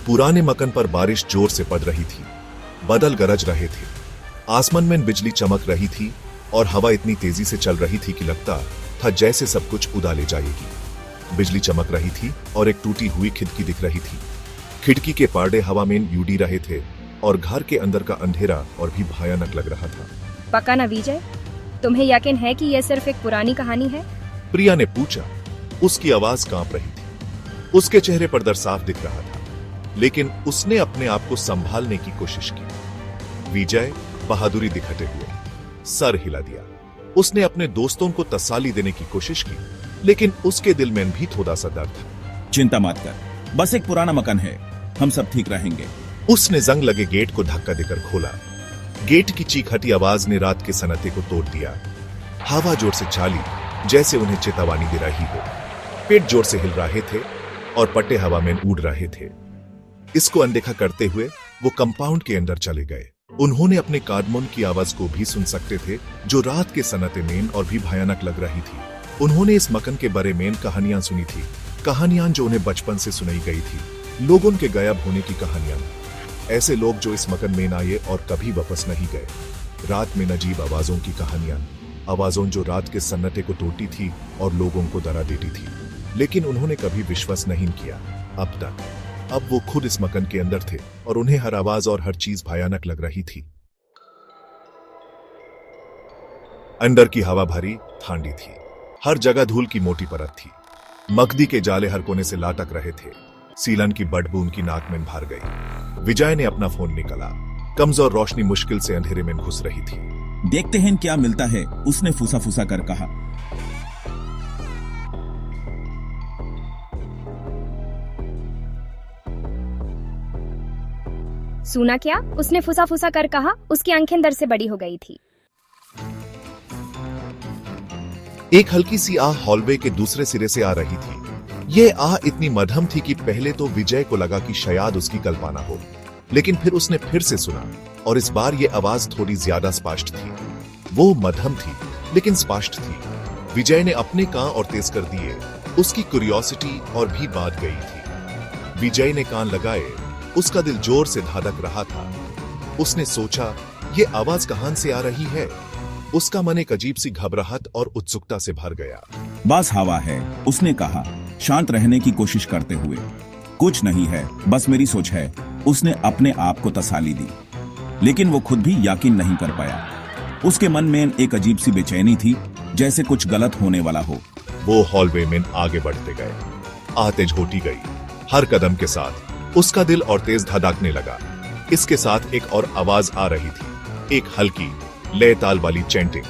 पुराने मकान पर बारिश जोर से पड़ रही थी। बादल गरज रहे थे, आसमान में बिजली चमक रही थी और हवा इतनी तेजी से चल रही थी कि लगता था जैसे सब कुछ उड़ा ले जाएगी। बिजली चमक रही थी और एक टूटी हुई खिड़की दिख रही थी। खिड़की के पर्दे हवा में उड़ रहे थे और घर के अंदर का अंधेरा और भी भयानक लग रहा था। पक्का ना विजय, तुम्हें यकीन है कि यह सिर्फ एक पुरानी कहानी है? प्रिया ने पूछा। उसकी आवाज कांप रही थी, उसके चेहरे पर डर साफ दिख रहा था, लेकिन उसने अपने आप को संभालने की कोशिश की। विजय बहादुरी दिखाते हुए सर हिला दिया। उसने अपने दोस्तों को तसल्ली देने की कोशिश की, लेकिन उसके दिल में भी थोड़ा सा डर था। चिंता मत कर, बस एक पुराना मकान है, हम सब ठीक रहेंगे। उसने जंग लगे गेट को धक्का देकर खोला। गेट की चीखती आवाज ने रात के सन्नाटे को तोड़ दिया। हवा जोर से चाली, जैसे उन्हें चेतावनी दे रही हो। पेट जोर से हिल रहे थे और पट्टे हवा में उड़ रहे थे। इसको अनदेखा करते हुए वो कंपाउंड के अंदर चले गए। उन्होंने अपने कार्डमोन की आवाज को भी सुन सकते थे, जो रात के सन्नाटे में और भी भयानक लग रही थी। उन्होंने इस मकान के बारे में कहानियां सुनी थी, कहानियां जो उन्हें बचपन से सुनाई गई थी। लोगों के गायब होने की कहानियां, ऐसे लोग जो इस मकान में आए और कभी वापस नहीं गए। रात में अजीब आवाजों की कहानियां, आवाजों जो रात के सन्नाटे को तोड़ती थी और लोगों को डरा देती थी, लेकिन उन्होंने कभी विश्वास नहीं किया अब तक। अब वो खुद इस मकान के अंदर थे और उन्हें हर आवाज और हर चीज भयानक लग रही थी। अंदर की हवा भरी ठंडी थी, हर जगह धूल की मोटी परत थी। मकदी के जाले हर कोने से लाटक रहे थे। सीलन की बदबू उनकी नाक में भर गई। विजय ने अपना फोन निकाला। कमजोर रोशनी मुश्किल से अंधेरे में घुस रही थी। देखते हैं क्या मिलता है, उसने फूसा फूसा कर कहा। सुना क्या? उसने फुसा फुसा कर कहा। उसकी आंखें डर से बड़ी हो गई थी। एक हल्की सी आह हॉलवे के दूसरे सिरे से आ रही थी। ये आह इतनी मध्यम थी कि पहले तो विजय को लगा कि शायद उसकी कल्पना हो, लेकिन फिर उसने फिर से सुना और इस बार ये आवाज थोड़ी ज्यादा स्पष्ट थी। वो मध्यम थी लेकिन स्पष्ट थी। विजय ने अपने कान और तेज कर दिए। उसकी क्यूरियोसिटी और भी बढ़ गई थी। विजय ने कान लगाए। उसका दिल जोर से धड़क रहा था। उसने सोचा, ये आवाज कहां से आ रही है? उसका मन एक अजीब सी घबराहट और उत्सुकता से भर गया। बस हवा है, उसने कहा, शांत रहने की कोशिश करते हुए। कुछ नहीं है, बस मेरी सोच है, उसने अपने आप को तसल्ली दी, लेकिन वो खुद भी यकीन नहीं कर पाया। उसके मन में एक अजीब सी बेचैनी थी, जैसे कुछ गलत होने वाला हो। वो हॉलवे में आगे बढ़ते गए। आतेज होती गई। हर कदम के साथ उसका दिल और तेज धड़कने लगा। इसके साथ एक और आवाज आ रही थी, एक हल्की लय ताल वाली चैंटिंग।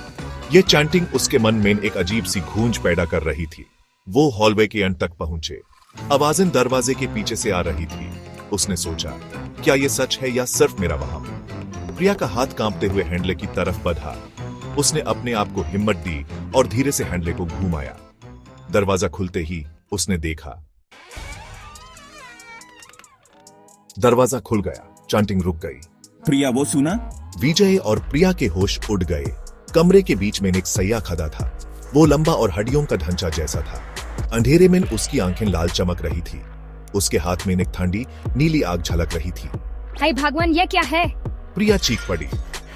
ये चैंटिंग उसके मन में एक अजीब सी गूंज पैदा कर रही थी। वो हॉलवे के अंत तक पहुंचे। आवाजें दरवाजे के पीछे से आ रही थी। उसने सोचा, क्या ये सच है या सिर्फ मेरा वहम? प्रिया का हाथ कांपते हुए हैंडले की तरफ बढ़ा। उसने अपने आप को हिम्मत दी और धीरे से हैंडले को घुमाया। दरवाजा खुलते ही उसने देखा, दरवाजा खुल गया। चैंटिंग रुक गई। प्रिया, वो सुना? विजय और प्रिया के होश उड़ गए। कमरे के बीच में एक सैया खड़ा था। वो लंबा और हड्डियों का ढांचा जैसा था। अंधेरे में उसकी आंखें लाल चमक रही थी। उसके हाथ में एक ठंडी नीली आग झलक रही थी। हाय भगवान, ये क्या है? प्रिया चीख पड़ी।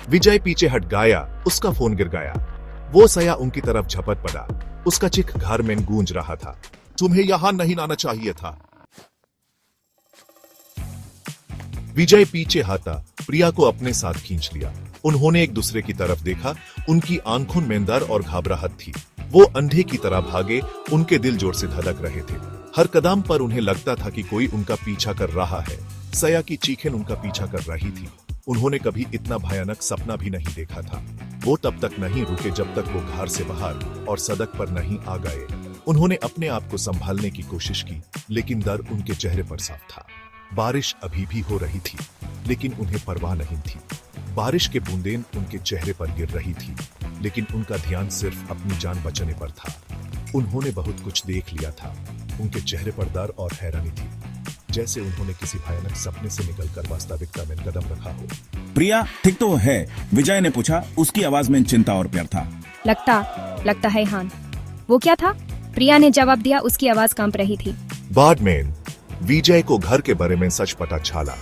विजय पीछे हट गया। उसका फोन गिर गया। वो सैया उनकी तरफ झपट पड़ा। उसका चीख घर में गूंज रहा था, तुम्हें यहां नहीं आना चाहिए था। विजय पीछे हटा, प्रिया को अपने साथ खींच लिया। उन्होंने एक दूसरे की तरफ देखा। उनकी आंखों में डर और घबराहट थी। वो अंधे की तरह भागे। उनके दिल जोर से धड़क रहे थे। हर कदम पर उन्हें लगता था कि कोई उनका पीछा कर रहा है। सया की चीखें उनका पीछा कर रही थी। उन्होंने कभी इतना भयानक सपना भी नहीं देखा था। वो तब तक नहीं रुके जब तक वो घर से बाहर और सड़क पर नहीं आ गए। उन्होंने अपने आप को संभालने की कोशिश की, लेकिन डर उनके चेहरे पर साफ था। बारिश अभी भी हो रही थी, लेकिन उन्हें परवाह नहीं थी। बारिश के बूंदें उनके चेहरे पर गिर रही थी, लेकिन उनका ध्यान सिर्फ अपनी जान बचाने पर था। उन्होंने बहुत कुछ देख लिया था। उनके चेहरे पर डर और हैरानी थी, जैसे उन्होंने किसी भयानक सपने से निकलकर वास्तविकता में कदम रखा हो। प्रिया, ठीक तो है? विजय ने पूछा। उसकी आवाज में चिंता और प्यार था। लगता है हान। वो क्या था? प्रिया ने जवाब दिया। उसकी आवाज कांप रही थी। बाद में विजय को घर के बारे में सच पता चला।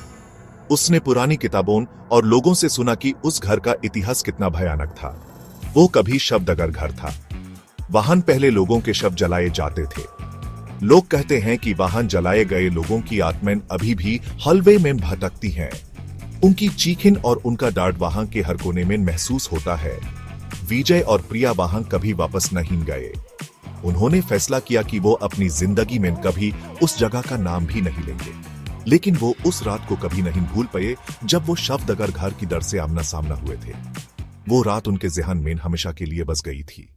उसने पुरानी किताबों और लोगों से सुना कि उस घर का इतिहास कितना भयानक था। वो कभी शवदगर घर था। वहां पहले लोगों के शव जलाए जाते थे। लोग कहते हैं कि वहां जलाए गए लोगों की आत्माएं अभी भी हलवे में भटकती हैं। उनकी चीखन और उनका डांट वहां के हर कोने में महसूस होता है। विजय और प्रिया वहां कभी वापस नहीं गए। उन्होंने फैसला किया कि वो अपनी जिंदगी में कभी उस जगह का नाम भी नहीं लेंगे। लेकिन वो उस रात को कभी नहीं भूल पाए जब वो शवदगर घर की डर से आमना सामना हुए थे। वो रात उनके ज़हन में हमेशा के लिए बस गई थी।